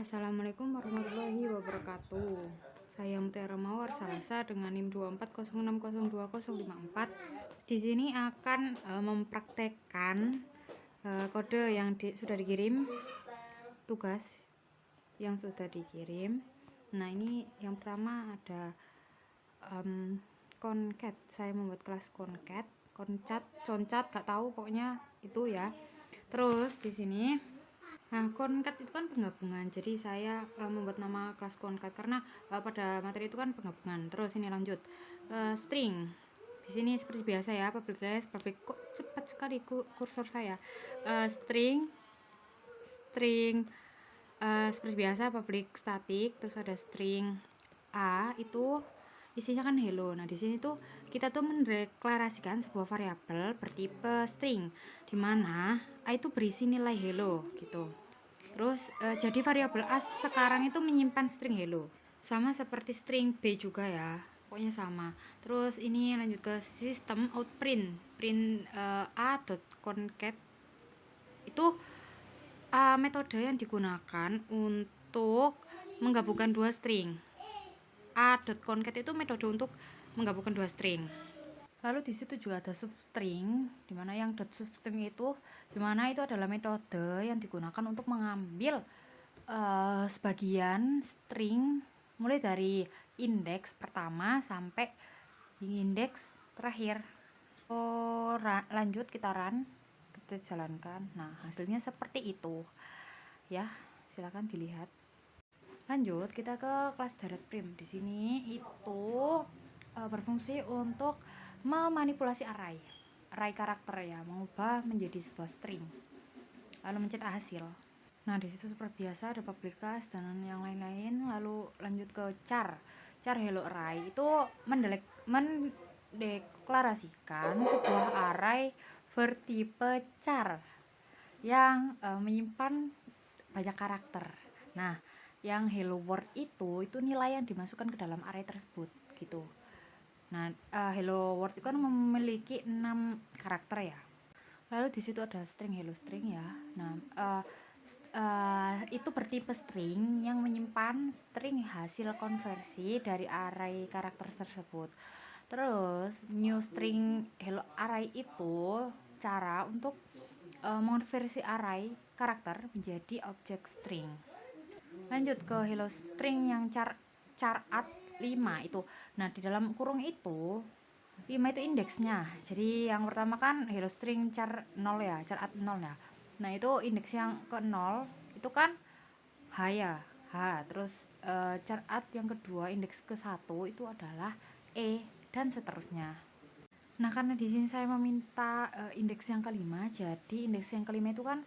Assalamualaikum warahmatullahi wabarakatuh. Saya Mutiara Mawar Salasa dengan NIM 2406020054. Di sini akan mempraktekkan kode yang sudah dikirim, tugas yang sudah dikirim. Nah, ini yang pertama ada concat. Saya membuat kelas concat, concat, gak tahu pokoknya itu ya. Terus di sini concat itu kan penggabungan, jadi saya membuat nama kelas concat karena pada materi itu kan penggabungan. Terus ini lanjut string. Di sini seperti biasa ya, public kok cepat sekali kursor saya. String seperti biasa public static, terus ada string A itu isinya kan hello. Nah, di sini tuh kita tuh mendeklarasikan sebuah variabel bertipe string di mana A itu berisi nilai hello gitu. Terus jadi variabel A sekarang itu menyimpan string hello. Sama seperti string B juga ya. Pokoknya sama. Terus ini lanjut ke sistem outprint. Print a.concat itu metode yang digunakan untuk menggabungkan dua string. A.concat itu metode untuk menggabungkan dua string. Lalu di situ juga ada substring, dimana yang substring itu dimana itu adalah metode yang digunakan untuk mengambil sebagian string mulai dari indeks pertama sampai indeks terakhir. Lanjut kita run, kita jalankan. Nah, hasilnya seperti itu ya, silakan dilihat. Lanjut kita ke kelas direct prim. Di sini itu berfungsi untuk memanipulasi array karakter ya, mengubah menjadi sebuah string lalu mencetak hasil. Nah, di situ seperti biasa ada public class dan yang lain-lain. Lalu lanjut ke char hello array itu mendeklarasikan sebuah array bertipe char yang menyimpan banyak karakter. Nah, yang hello world itu nilai yang dimasukkan ke dalam array tersebut gitu. Nah, hello world itu kan memiliki 6 karakter ya. Lalu di situ ada string hello string ya. Nah, itu bertipe string yang menyimpan string hasil konversi dari array karakter tersebut. Terus new string hello array itu cara untuk mengonversi array karakter menjadi objek string. Lanjut ke hello string yang char at 5 itu. Nah, di dalam kurung itu 5 itu indeksnya. Jadi yang pertama kan hello string char 0 ya, char at 0 ya. Nah, itu indeks yang ke 0 itu kan H ya, H. Terus char at yang kedua indeks ke 1 itu adalah E dan seterusnya. Nah, karena di sini saya meminta indeks yang kelima, jadi indeks yang kelima itu kan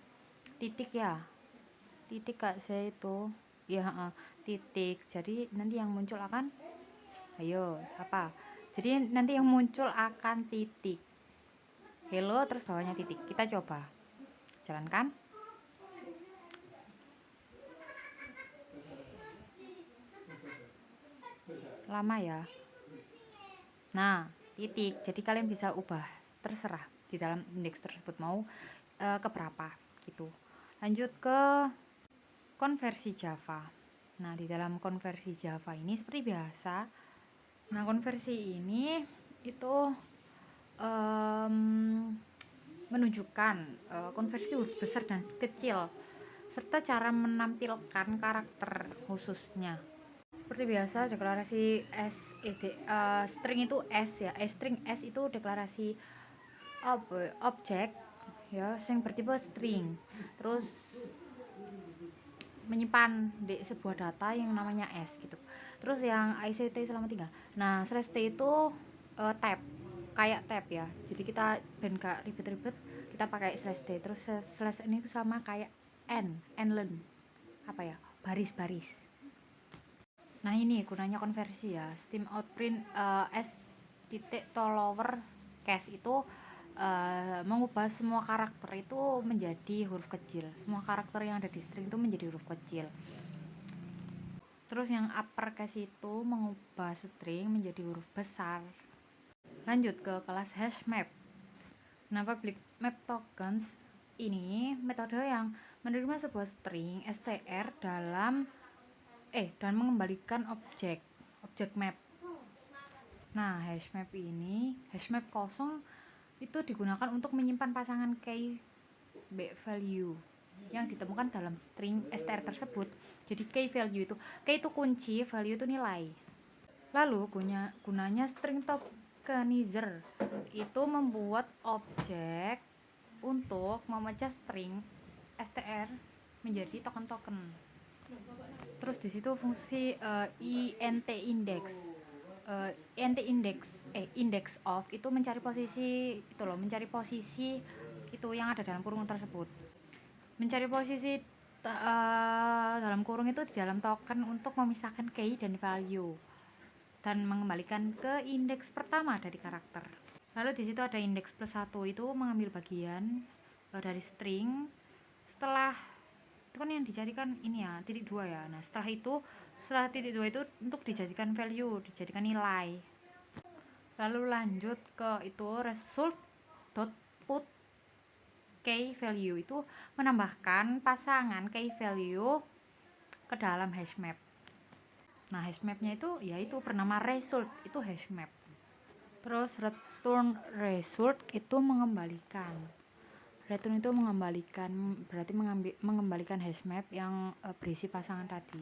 titik ya. Titik kak saya itu ya, titik. Jadi nanti yang muncul akan jadi nanti yang muncul akan titik hello terus bawahnya titik. Kita coba jalankan. Lama ya. Nah, titik. Jadi kalian bisa ubah, terserah di dalam indeks tersebut mau ke berapa gitu. Lanjut ke konversi Java. Nah, di dalam konversi Java ini seperti biasa. Nah, konversi ini itu menunjukkan konversi huruf besar dan kecil serta cara menampilkan karakter khususnya. Seperti biasa deklarasi string itu S ya. String S itu deklarasi objek ya yang bertipe string. Terus menyimpan di sebuah data yang namanya S gitu. Terus yang ICT selama 3. Nah, slash T itu tab. Kayak tab ya. Jadi kita gak ribet-ribet, kita pakai slash T. Terus slash ini itu sama kayak endlen. Apa ya? Baris-baris. Nah, ini gunanya konversi ya. Steam outprint S titik to lower case itu mengubah semua karakter itu menjadi huruf kecil. Semua karakter yang ada di string itu menjadi huruf kecil. Terus yang uppercase itu mengubah string menjadi huruf besar. Lanjut ke kelas hash map. Nah, public map tokens ini metode yang menerima sebuah string str dan mengembalikan objek map. Nah, hash map kosong itu digunakan untuk menyimpan pasangan key value yang ditemukan dalam string str tersebut. Jadi key itu kunci, value itu nilai. Lalu gunanya string tokenizer itu membuat objek untuk memecah string str menjadi token-token. Terus di situ fungsi index of itu mencari posisi itu yang ada dalam kurung tersebut. Mencari posisi dalam kurung itu di dalam token untuk memisahkan key dan value dan mengembalikan ke indeks pertama dari karakter. Lalu di situ ada indeks +1 itu mengambil bagian dari string. Setelah itu kan yang dicarikan ini ya, titik 2 ya. Nah, setelah titik 2 itu untuk dijadikan value, dijadikan nilai. Lalu lanjut ke itu result.put key value itu menambahkan pasangan key value ke dalam hash map. Nah, hash mapnya itu yaitu bernama result, itu hash map. Terus return result itu mengembalikan berarti mengembalikan hash map yang berisi pasangan tadi,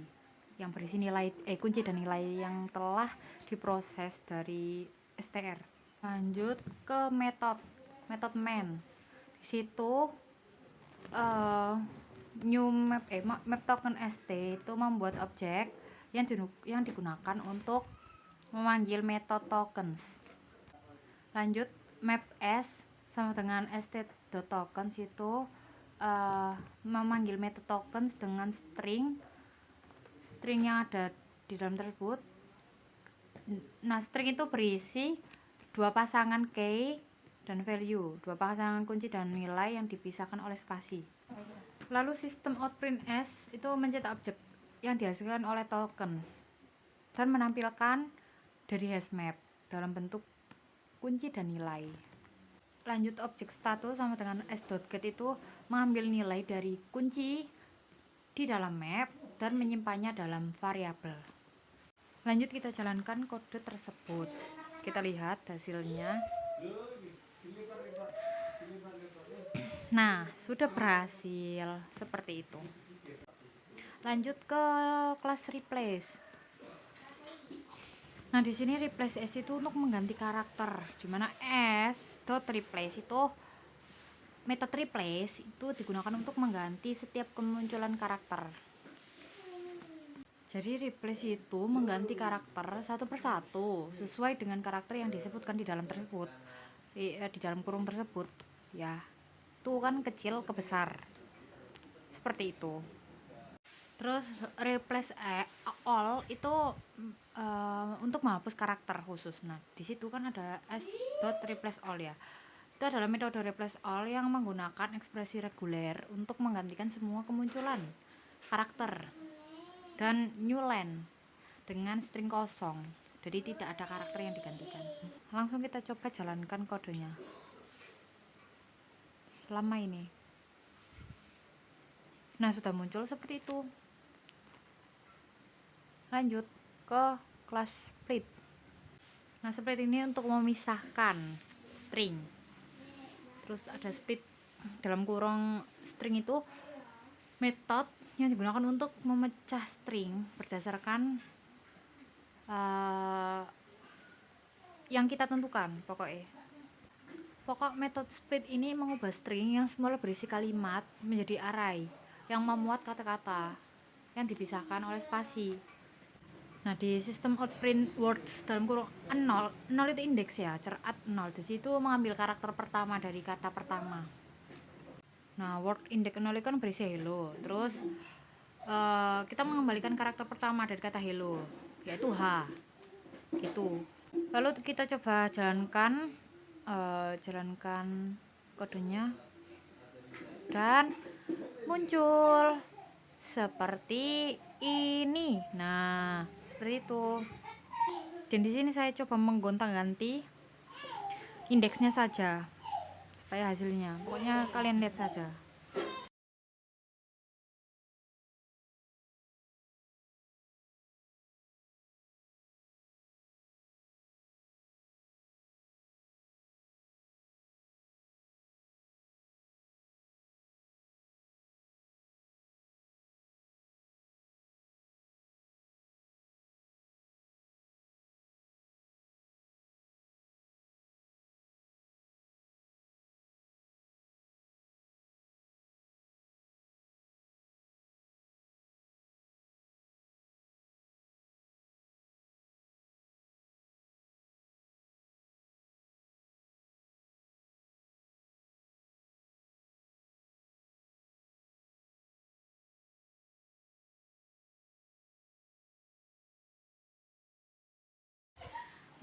yang berisi nilai kunci dan nilai yang telah diproses dari str. Lanjut ke metode main. Di situ new map token st itu membuat objek yang digunakan untuk memanggil metode tokens. Lanjut map s sama dengan st.tokens itu memanggil metode tokens dengan string yang ada di dalam tersebut. Nah, string itu berisi dua pasangan key dan value, dua pasangan kunci dan nilai yang dipisahkan oleh spasi. Lalu sistem outprint s itu mencetak objek yang dihasilkan oleh tokens dan menampilkan dari hash map dalam bentuk kunci dan nilai. Lanjut objek status sama dengan s.get itu mengambil nilai dari kunci di dalam map dan menyimpannya dalam variabel. Lanjut kita jalankan kode tersebut. Kita lihat hasilnya. Nah, sudah berhasil seperti itu. Lanjut ke kelas replace. Nah, di sini replace s itu untuk mengganti karakter, dimana s.replace itu metode replace itu digunakan untuk mengganti setiap kemunculan karakter. Jadi replace itu mengganti karakter satu persatu sesuai dengan karakter yang disebutkan di dalam dalam kurung tersebut ya. Itu kan kecil ke besar seperti itu. Terus replace all itu untuk menghapus karakter khusus. Nah, di situ kan ada s.replace all ya. Itu adalah metode replace all yang menggunakan ekspresi reguler untuk menggantikan semua kemunculan karakter dan new line dengan string kosong. Jadi tidak ada karakter yang digantikan. Langsung kita coba jalankan kodenya. Selama ini. Nah, sudah muncul seperti itu. Lanjut ke kelas split. Nah, split ini untuk memisahkan string. Terus ada split dalam kurung string itu metode yang digunakan untuk memecah string berdasarkan yang kita tentukan. Pokok metode split ini mengubah string yang semula berisi kalimat menjadi array yang memuat kata-kata yang dipisahkan oleh spasi. Nah, di sistem outprint words dalam kurung 0 itu indeks ya, cerat 0. Di situ mengambil karakter pertama dari kata pertama. Nah, word index 0 itu kan berisi hello. Terus kita mengembalikan karakter pertama dari kata hello, yaitu H. Gitu. Lalu kita coba jalankan kodenya dan muncul seperti ini. Nah, seperti itu. Dan di sini saya coba menggonta-ganti indeksnya saja supaya hasilnya. Pokoknya kalian lihat saja.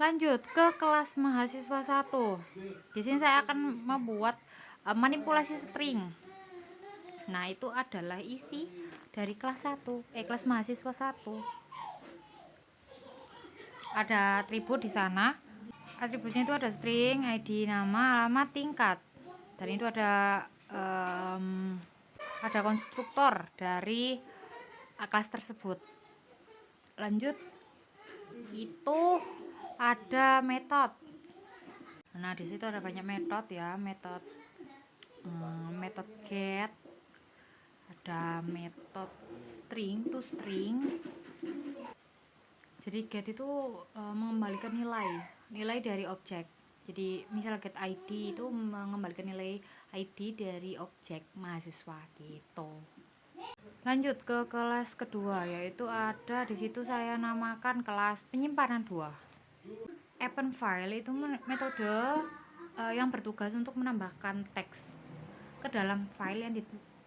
Lanjut ke kelas mahasiswa 1. Di sini saya akan membuat manipulasi string. Nah, itu adalah isi dari kelas 1, kelas mahasiswa 1. Ada atribut di sana. Atributnya itu ada string, ID, nama, alamat, tingkat. Dan itu ada konstruktor dari kelas tersebut. Lanjut, itu ada metode. Nah, di situ ada banyak metode ya, metode get, ada metode string to string. Jadi get itu mengembalikan nilai dari objek. Jadi misal get ID itu mengembalikan nilai ID dari objek mahasiswa gitu. Lanjut ke kelas kedua, yaitu ada di situ saya namakan kelas penyimpanan 2. Append file itu metode yang bertugas untuk menambahkan teks ke dalam file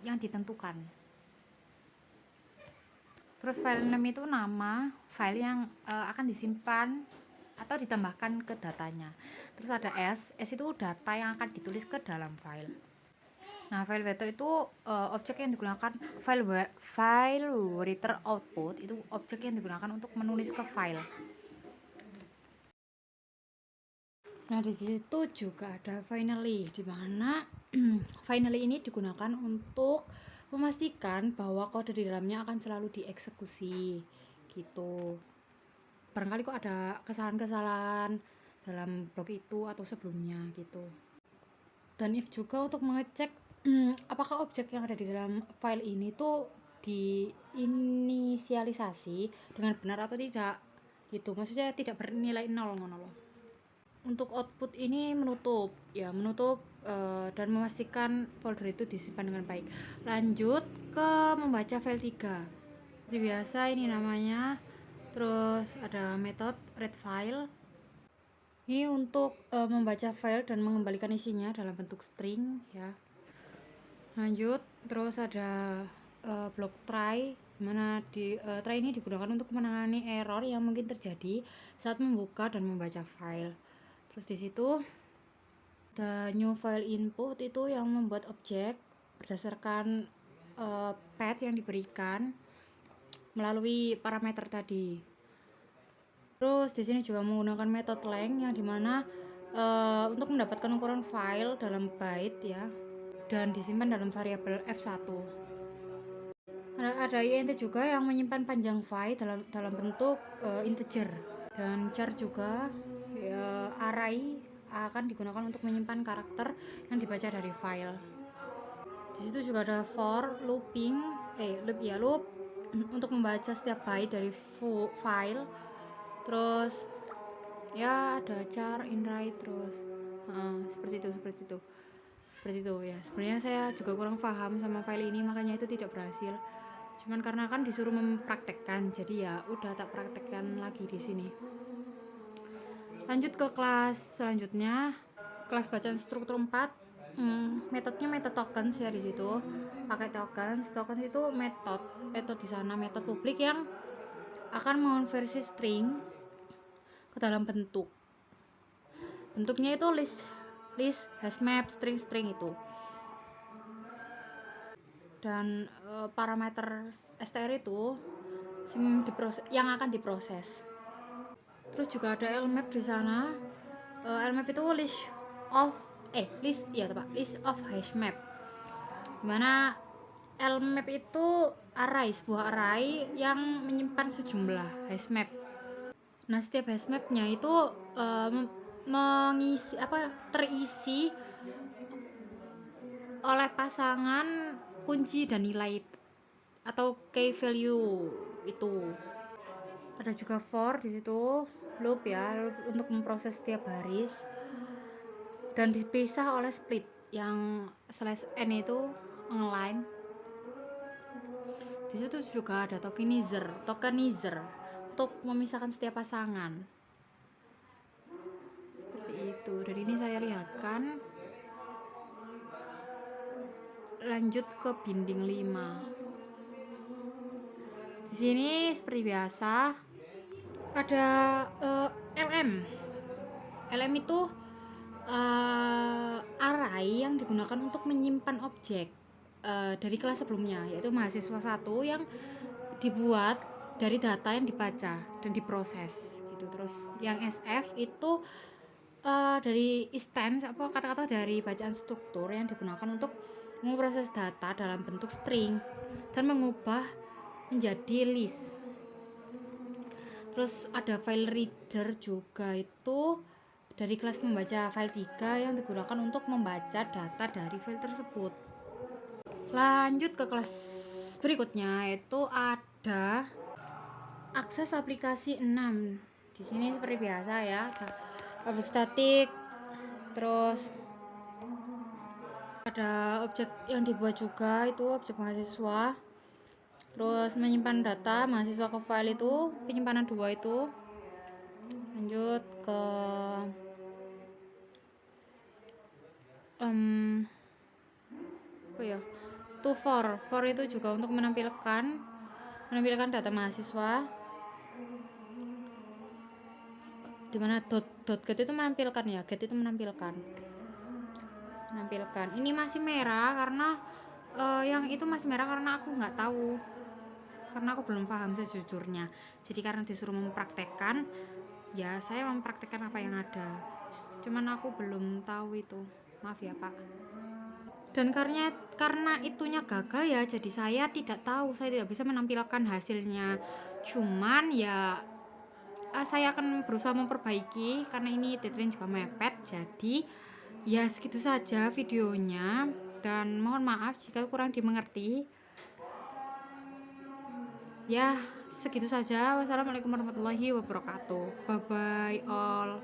yang ditentukan. Terus file name itu nama file yang akan disimpan atau ditambahkan ke datanya. Terus ada S itu data yang akan ditulis ke dalam file. Nah, file vector itu objek yang digunakan. File writer output itu objek yang digunakan untuk menulis ke file. Nah, di situ juga ada finally, di mana finally ini digunakan untuk memastikan bahwa kode di dalamnya akan selalu dieksekusi gitu. Barangkali kok ada kesalahan-kesalahan dalam blok itu atau sebelumnya gitu. Dan if juga untuk mengecek apakah objek yang ada di dalam file ini tuh diinisialisasi dengan benar atau tidak gitu. Maksudnya tidak bernilai 0 ngono loh. Untuk output ini menutup dan memastikan folder itu disimpan dengan baik. Lanjut ke membaca file 3. Seperti biasa ini namanya. Terus ada metode read file. Ini untuk membaca file dan mengembalikan isinya dalam bentuk string ya. Lanjut, terus ada block try, dimana try ini digunakan untuk menangani error yang mungkin terjadi saat membuka dan membaca file. Terus di situ the new file input itu yang membuat objek berdasarkan path yang diberikan melalui parameter tadi. Terus di sini juga menggunakan metode length yang dimana untuk mendapatkan ukuran file dalam byte ya, dan disimpan dalam variabel f1. Ada int juga yang menyimpan panjang file dalam bentuk integer, dan char juga array akan digunakan untuk menyimpan karakter yang dibaca dari file. Di situ juga ada for loop untuk membaca setiap byte dari file. Terus ya ada char inwrite, terus seperti itu ya. Sebenarnya saya juga kurang paham sama file ini, makanya itu tidak berhasil. Cuman karena kan disuruh mempraktekkan, jadi ya udah tak praktekkan lagi di sini. Lanjut ke kelas selanjutnya, kelas bacaan struktur 4. Metodenya metode tokens ya. Di situ pakai tokens itu metode di sana, metode publik yang akan mengonversi string ke dalam bentuknya itu list hashmap string itu, dan parameter str itu yang akan diproses. Terus juga ada lmap di sana. Lmap itu list of hashmap, dimana lmap itu sebuah array yang menyimpan sejumlah hashmap. Nah, setiap hashmapnya itu terisi oleh pasangan kunci dan nilai atau key value itu. Ada juga for di situ, loop untuk memproses setiap baris, dan dipisah oleh split yang /n itu ngeline. Di situ juga ada tokenizer untuk memisahkan setiap pasangan. Seperti itu. Dan ini saya lihatkan. Lanjut ke binding 5. Di sini seperti biasa ada lm. LM itu array yang digunakan untuk menyimpan objek dari kelas sebelumnya, yaitu mahasiswa satu yang dibuat dari data yang dibaca dan diproses gitu. Terus yang SF itu dari instance apa kata-kata dari bacaan struktur yang digunakan untuk memproses data dalam bentuk string dan mengubah menjadi list. Terus ada file reader juga, itu dari kelas membaca file 3 yang digunakan untuk membaca data dari file tersebut. Lanjut ke kelas berikutnya, itu ada akses aplikasi 6. Di sini seperti biasa ya, objek statik, terus ada objek yang dibuat juga, itu objek mahasiswa. Terus menyimpan data mahasiswa ke file itu, penyimpanan 2 itu. Lanjut ke apa ya, to for itu juga untuk menampilkan data mahasiswa, dimana get itu menampilkan ya, get itu menampilkan. Ini masih merah karena yang itu masih merah karena aku nggak tahu, karena aku belum paham sejujurnya. Jadi karena disuruh mempraktekkan, ya saya mempraktekkan apa yang ada, cuman aku belum tahu itu, maaf ya Pak. Dan karena itunya gagal ya, jadi saya tidak tahu, saya tidak bisa menampilkan hasilnya. Cuman ya saya akan berusaha memperbaiki karena ini deadline juga mepet. Jadi ya segitu saja videonya, dan mohon maaf jika kurang dimengerti. Ya segitu saja. Wassalamualaikum warahmatullahi wabarakatuh. Bye bye all.